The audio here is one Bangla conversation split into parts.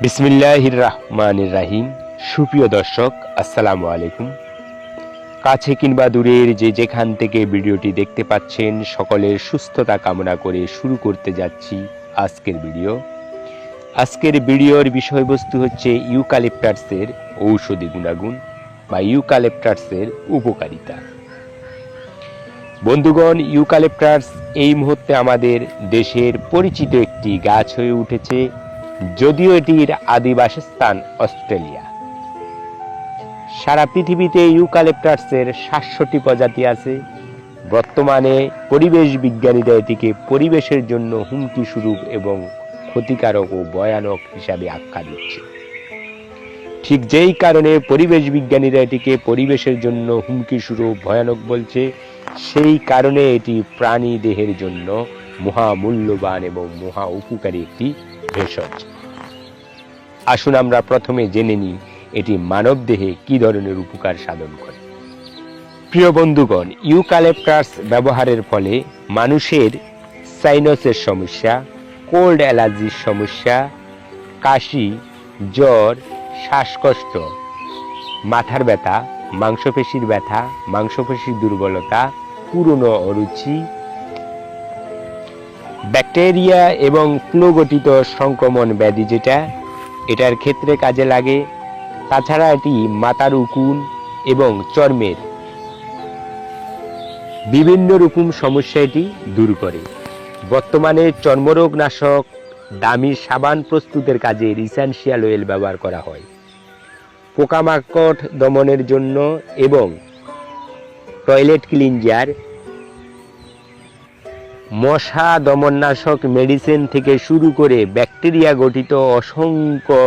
বিসমিল্লাহির রহমানির রাহিম। সুপ্রিয় দর্শক, আসসালামু আলাইকুম। কাছে কিংবা দূরের যেখান থেকে ভিডিওটি দেখতে পাচ্ছেন, সকলের সুস্থতা কামনা করে শুরু করতে যাচ্ছি আজকের ভিডিওর বিষয়বস্তু হচ্ছে ইউক্যালিপটাসের ঔষধি গুণাগুণ বা ইউক্যালিপটাসের উপকারিতা। বন্ধুগণ, ইউক্যালিপটাস এই মুহূর্তে আমাদের দেশের পরিচিত একটি গাছ হয়ে উঠেছে, যদিও এটির আদি বাসস্থান অস্ট্রেলিয়া। সারা পৃথিবীতে ইউক্যালিপটাসের 700টি প্রজাতি আছে। বর্তমানে পরিবেশ বিজ্ঞানীরা এটিকে পরিবেশের জন্য হুমকি স্বরূপ এবং ক্ষতিকারক ও ভয়ানক হিসাবে আখ্যা দিচ্ছে। ঠিক যেই কারণে পরিবেশ বিজ্ঞানীরা এটিকে পরিবেশের জন্য হুমকি স্বরূপ ভয়ানক বলছে, সেই কারণে এটি প্রাণী দেহের জন্য মহামূল্যবান এবং মহা উপকারী একটি ভেষজ। আসুন আমরা প্রথমে জেনে নিই এটি মানব দেহে কি ধরনের উপকার সাধন করে। প্রিয় বন্ধুগণ, ইউক্যালিপটাস ব্যবহারের ফলে মানুষের সাইনাসের সমস্যা, কোল্ড অ্যালার্জির সমস্যা, কাশি, জ্বর, শ্বাসকষ্ট, মাথার ব্যথা, মাংসপেশির ব্যথা, মাংসপেশির দুর্বলতা, পুরনো অরুচি, ব্যাকটেরিয়া এবং ফ্লুগঠিত সংক্রমণ ব্যাধি এটার ক্ষেত্রে কাজে লাগে। তাছাড়া এটি মাথার উকুন এবং চর্মের বিভিন্ন রকম সমস্যা এটি দূর করে। বর্তমানে চর্মরোগ নাশক দামি সাবান প্রস্তুতের কাজে ইসেনশিয়াল অয়েল ব্যবহার করা হয়। পোকামাকড় দমনের জন্য এবং টয়লেট ক্লিনজার, মশা দমননাশক মেডিসিন থেকে শুরু করে ব্যাকটেরিয়া গঠিত অসংখ্য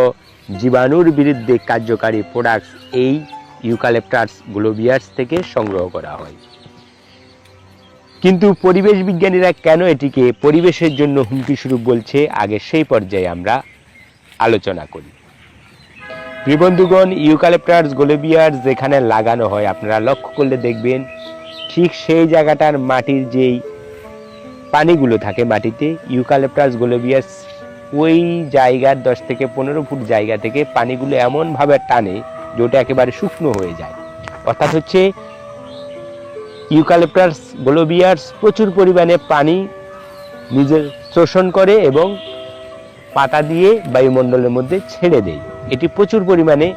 জীবাণুর বিরুদ্ধে কার্যকারী প্রোডাক্টস এই ইউক্যালিপটাস গ্লোবিয়াস থেকে সংগ্রহ করা হয়। কিন্তু পরিবেশ বিজ্ঞানীরা কেন এটিকে পরিবেশের জন্য হুমকি স্বরূপ বলছে, আগে সেই পর্যায়ে আমরা আলোচনা করি। প্রিয় বন্ধুগণ, ইউক্যালিপটাস গ্লোবিয়াস যেখানে লাগানো হয়, আপনারা লক্ষ্য করলে দেখবেন ঠিক সেই জায়গাটার মাটির যেই পানিগুলো থাকে মাটিতে, ইউক্যালিপটাস গ্লোবিয়াস ওই জায়গার 10 থেকে 15 ফুট জায়গা থেকে পানিগুলো এমনভাবে টানে যেটা একেবারে শুকনো হয়ে যায়। অর্থাৎ হচ্ছে ইউক্যালিপটাস গ্লোবিয়াস প্রচুর পরিমাণে পানি নিজের শোষণ করে এবং পাতা দিয়ে বায়ুমণ্ডলের মধ্যে ছেড়ে দেয়। এটি প্রচুর পরিমাণে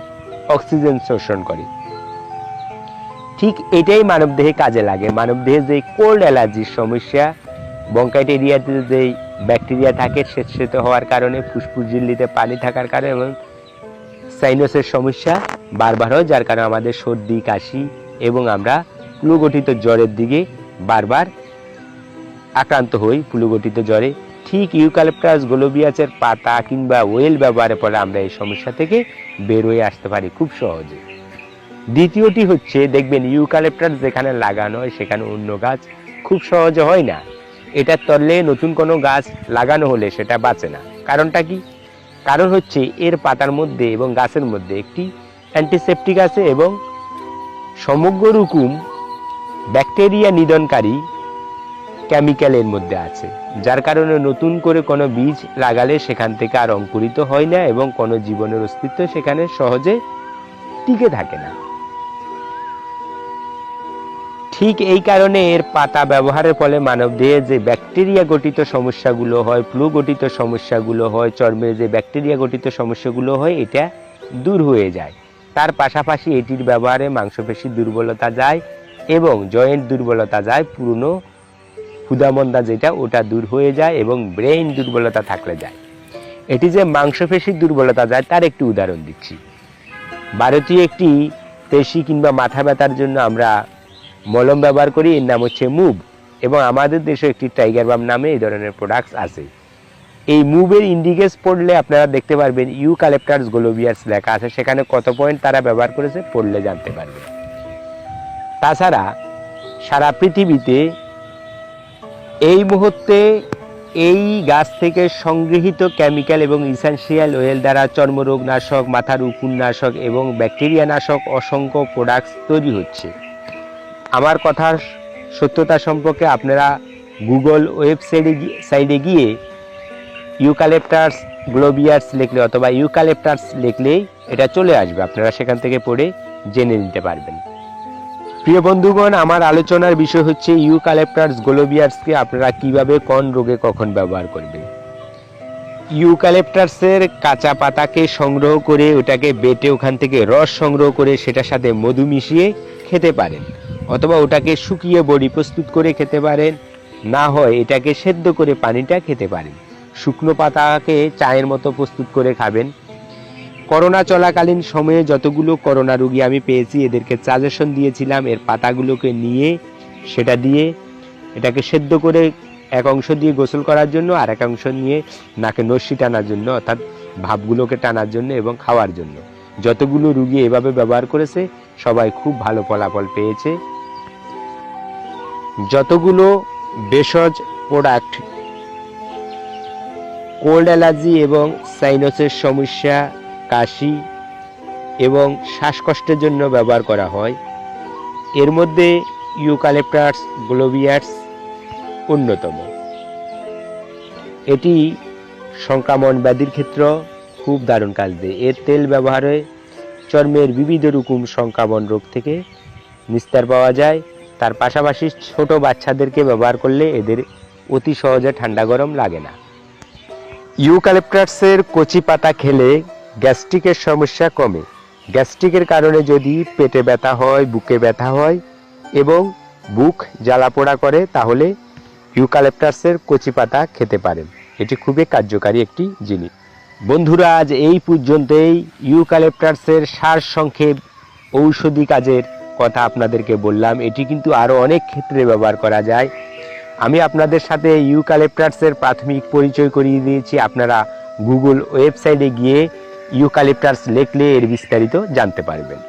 অক্সিজেন শোষণ করে। ঠিক এটাই মানবদেহে কাজে লাগে। মানবদেহে যে কোল্ড অ্যালার্জির সমস্যা, ব্রঙ্কাইট এরিয়াতে যে ব্যাকটেরিয়া থাকে স্বেচ্ছিত হওয়ার কারণে, ফুসফুস ঝিল্লিতে পানি থাকার কারণে এবং সাইনাসের সমস্যা বারবার হয়, যার কারণে আমাদের সর্দি, কাশি এবং আমরা ফ্লুগঠিত জ্বরের দিকে বারবার আক্রান্ত হই ফ্লুগঠিত জ্বরে। ঠিক ইউক্যালিপটাস গ্লোবিয়াসের পাতা কিংবা ওয়েল ব্যবহারের পরে আমরা এই সমস্যা থেকে বের হয়ে আসতে পারি খুব সহজে। দ্বিতীয়টি হচ্ছে, দেখবেন ইউক্যালিপটাস যেখানে লাগানো হয় সেখানে অন্য গাছ খুব সহজে হয় না। এটার তলে নতুন কোনো গাছ লাগানো হলে সেটা বাঁচে না। কারণটা কি? কারণ হচ্ছে এর পাতার মধ্যে এবং গাছের মধ্যে একটি অ্যান্টিসেপটিক আছে এবং সমগ্র রকম ব্যাকটেরিয়া নিধনকারী কেমিক্যালের মধ্যে আছে, যার কারণে নতুন করে কোনো বীজ লাগালে সেখান থেকে আর অঙ্কুরিত হয় না এবং কোনো জীবনের অস্তিত্ব সেখানে সহজে টিকে থাকে না। ঠিক এই কারণে এর পাতা ব্যবহারের ফলে মানবদেহে যে ব্যাকটেরিয়া গঠিত সমস্যাগুলো হয়, ফ্লু গঠিত সমস্যাগুলো হয়, চর্মের যে ব্যাকটেরিয়া গঠিত সমস্যাগুলো হয়, এটা দূর হয়ে যায়। তার পাশাপাশি এটির ব্যবহারে মাংসপেশির দুর্বলতা যায় এবং জয়েন্ট দুর্বলতা যায়, পুরনো ক্ষুধামন্দা ওটা দূর হয়ে যায় এবং ব্রেইন দুর্বলতা থাকলে যায়। এটি যে মাংসপেশির দুর্বলতা যায় তার একটি উদাহরণ দিচ্ছি। ভারতীয় একটি পেশি কিংবা মাথা ব্যথার জন্য আমরা মলম ব্যবহার করি, এর নাম হচ্ছে মুভ, এবং আমাদের দেশে একটি টাইগার বাম নামে এই ধরনের প্রোডাক্টস আছে। এই মুভের ইন্ডিকেস পড়লে আপনারা দেখতে পারবেন ইউক্যালিপটাস গ্লোবিয়াস লেখা আছে, সেখানে কত পয়েন্ট তারা ব্যবহার করেছে পড়লে জানতে পারবেন। তাছাড়া সারা পৃথিবীতে এই মুহূর্তে এই গাছ থেকে সংগৃহীত কেমিক্যাল এবং ইসেনশিয়াল অয়েল দ্বারা চর্মরোগ নাশক, মাথার উকুন নাশক এবং ব্যাকটেরিয়া নাশক অসংখ্য প্রোডাক্টস তৈরি হচ্ছে। আমার কথার সত্যতা সম্পর্কে আপনারা গুগল ওয়েবসাইটে গিয়ে ইউক্যালিপটাস গ্লোবিয়ার্স লিখলে অথবা ইউক্যালিপটাস লিখলেই এটা চলে আসবে, আপনারা সেখান থেকে পড়ে জেনে নিতে পারবেন। প্রিয় বন্ধুগণ, আমার আলোচনার বিষয় হচ্ছে ইউক্যালিপটাস গ্লোবিয়ার্সকে আপনারা কিভাবে কোন রোগে কখন ব্যবহার করবেন। ইউক্যালিপটাসের কাঁচা পাতাকে সংগ্রহ করে ওটাকে বেটে ওখান থেকে রস সংগ্রহ করে সেটার সাথে মধু মিশিয়ে খেতে পারেন, অথবা ওটাকে শুকিয়ে বড়ি প্রস্তুত করে খেতে পারেন, না হয় এটাকে সেদ্ধ করে পানিটা খেতে পারেন। শুকনো পাতাকে চায়ের মতো প্রস্তুত করে খাবেন। করোনা চলাকালীন সময়ে যতগুলো করোনা রোগী আমি পেয়েছি এদেরকে সাজেশন দিয়েছিলাম এর পাতাগুলোকে নিয়ে সেটা দিয়ে এটাকে সেদ্ধ করে এক অংশ দিয়ে গোসল করার জন্য, আর এক অংশ নিয়ে নাকে নস্যি টানার জন্য, অর্থাৎ ভাবগুলোকে টানার জন্য এবং খাওয়ার জন্য। যতগুলো রোগী এভাবে ব্যবহার করেছে সবাই খুব ভালো ফলাফল পেয়েছে। যতগুলো ভেষজ প্রোডাক্ট কোল্ড অ্যালার্জি এবং সাইনাসের সমস্যা, কাশি এবং শ্বাসকষ্টের জন্য ব্যবহার করা হয়, এর মধ্যে ইউক্যালিপটাস গ্লোবিয়ার্স অন্যতম। এটি সংক্রামক ব্যাধির ক্ষেত্রে খুব দারুণ কাজ দেয়। এর তেল ব্যবহারে চর্মের বিবিধ রকম সংক্রামক রোগ থেকে নিস্তার পাওয়া যায়। তার পাশাপাশি ছোট বাচ্চাদেরকে ব্যবহার করলে এদের অতি সহজে ঠান্ডা গরম লাগে না। ইউক্যালিপটাসের কচি পাতা খেলে গ্যাস্ট্রিকের সমস্যা কমে। গ্যাস্ট্রিকের কারণে যদি পেটে ব্যথা হয়, বুকে ব্যথা হয় এবং বুক জ্বালা পোড়া করে, তাহলে ইউক্যালিপটাসের কচি পাতা খেতে পারেন। এটি খুবই কার্যকারী একটি জিনিস। বন্ধুরা, আজ এই পর্যন্তই ইউক্যালিপটাসের সারসংক্ষেপ ঔষধি কাজের কথা আপনাদেরকে বললাম। এটি কিন্তু আরও অনেক ক্ষেত্রে ব্যবহার করা যায়। আমি আপনাদের সাথে ইউক্যালিপটাসের প্রাথমিক পরিচয় করিয়ে দিয়েছি। আপনারা গুগল ওয়েবসাইটে গিয়ে ইউক্যালিপটাস লিখলে এর বিস্তারিত জানতে পারবেন।